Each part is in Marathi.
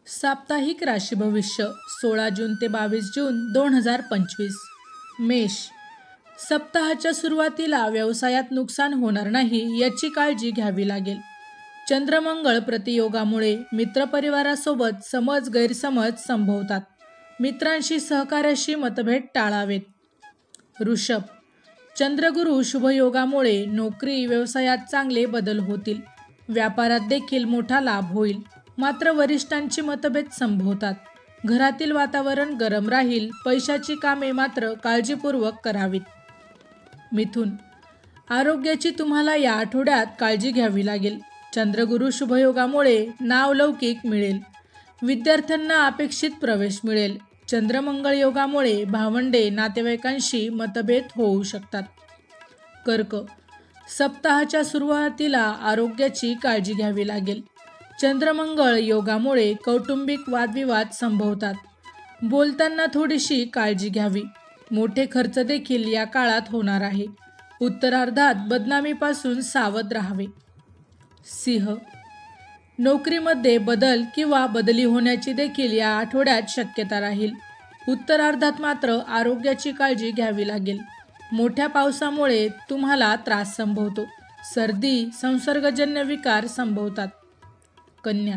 साप्ताहिक राशी भविष्य 16 जून ते 22 जून 2025. मेष. सप्ताहाच्या सुरुवातीला व्यवसायात नुकसान होणार नाही याची काळजी घ्यावी लागेल. चंद्रमंगळ प्रतियोगामुळे मित्रपरिवारासोबत समज गैरसमज संभवतात. मित्रांशी सहकार्याशी मतभेद टाळावेत. वृषभ. चंद्रगुरू शुभयोगामुळे नोकरी व्यवसायात चांगले बदल होतील. व्यापारात देखील मोठा लाभ होईल. मात्र वरिष्ठांची मतभेद संभवतात. घरातील वातावरण गरम राहील. पैशाची कामे मात्र काळजीपूर्वक करावीत. मिथुन. आरोग्याची तुम्हाला या आठवड्यात काळजी घ्यावी लागेल. चंद्रगुरू शुभयोगामुळे नावलौकिक मिळेल. विद्यार्थ्यांना अपेक्षित प्रवेश मिळेल. चंद्रमंगळ योगामुळे भावंडे नातेवाईकांशी मतभेद होऊ शकतात. कर्क. सप्ताहाच्या सुरुवातीला आरोग्याची काळजी घ्यावी लागेल. चंद्रमंगळ योगामुळे कौटुंबिक वादविवाद संभवतात. बोलताना थोडीशी काळजी घ्यावी. मोठे खर्च देखील या काळात होणार आहे. उत्तरार्धात बदनामीपासून सावध राहावे. सिंह. नोकरीमध्ये बदल किंवा बदली होण्याची देखील या आठवड्यात शक्यता राहील. उत्तरार्धात मात्र आरोग्याची काळजी घ्यावी लागेल. मोठ्या पावसामुळे तुम्हाला त्रास संभवतो. सर्दी, संसर्गजन्य विकार संभवतात. कन्या.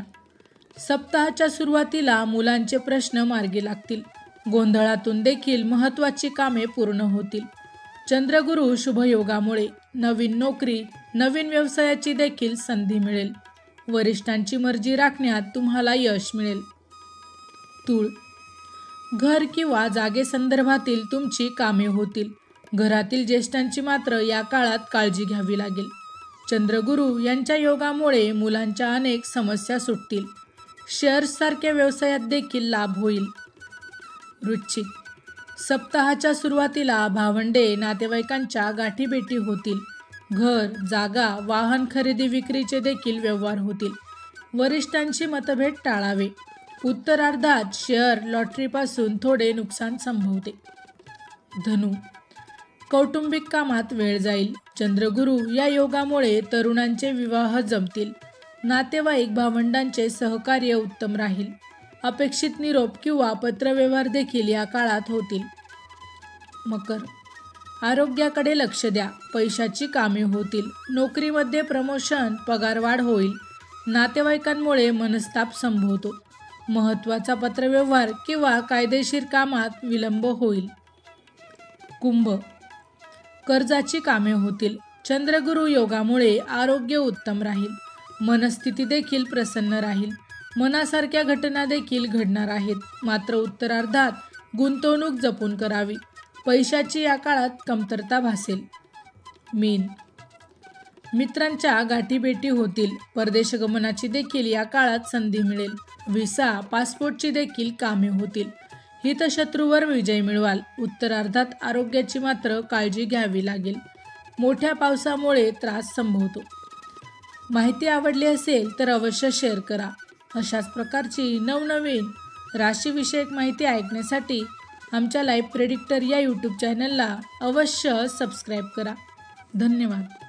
सप्ताहाच्या सुरुवातीला मुलांचे प्रश्न मार्गी लागतील. गोंधळातून देखील महत्त्वाची कामे पूर्ण होतील. चंद्रगुरू शुभयोगामुळे नवीन नोकरी, नवीन व्यवसायाची देखील संधी मिळेल. वरिष्ठांची मर्जी राखण्यात तुम्हाला यश मिळेल. तूळ. घर किंवा जागेसंदर्भातील तुमची कामे होतील. घरातील ज्येष्ठांची मात्र या काळात काळजी घ्यावी लागेल. चंद्रगुरू यांच्या योगामुळे मुलांच्या अनेक समस्या सुटतील. शेअर्ससारख्या व्यवसायात देखील लाभ होईल. वृश्चिक. सप्ताहाच्या सुरुवातीला भावंडे नातेवाईकांच्या गाठीभेटी होतील. घर, जागा, वाहन खरेदी विक्रीचे देखील व्यवहार होतील. वरिष्ठांशी मतभेद टाळावे. उत्तरार्धात शेअर लॉटरीपासून थोडे नुकसान संभवते. धनु. कौटुंबिक कामात वेळ जाईल. चंद्रगुरू या योगामुळे तरुणांचे विवाह जमतील. नातेवाईक भावंडांचे सहकार्य उत्तम राहील. अपेक्षित निरोप किंवा पत्रव्यवहार देखील या काळात होतील. मकर. आरोग्याकडे लक्ष द्या. पैशाची कामे होतील. नोकरीमध्ये प्रमोशन, पगारवाढ होईल. नातेवाईकांमुळे मनस्ताप संभवतो. महत्त्वाचा पत्रव्यवहार किंवा कायदेशीर कामात विलंब होईल. कुंभ. कर्जाची कामे होतील. चंद्रगुरू योगामुळे आरोग्य उत्तम राहील. मनस्थिती देखील प्रसन्न राहील. मनासारख्या घटना देखील घडणार आहेत. मात्र उत्तरार्धात गुंतवणूक जपून करावी. पैशाची या काळात कमतरता भासेल. मीन. मित्रांच्या गाठीभेटी होतील. परदेश गमनाची देखील या काळात संधी मिळेल. व्हिसा, पासपोर्टची देखील कामे होतील. हितशत्रूवर विजय मिळवाल. उत्तरार्धात आरोग्याची मात्र काळजी घ्यावी लागेल. मोठ्या पावसामुळे त्रास संभवतो. माहिती आवडली असेल तर अवश्य शेअर करा. अशाच प्रकारची नवनवीन राशीविषयक माहिती ऐकण्यासाठी आमच्या लाईव्ह प्रेडिक्टर या यूट्यूब चॅनलला अवश्य सबस्क्राईब करा. धन्यवाद.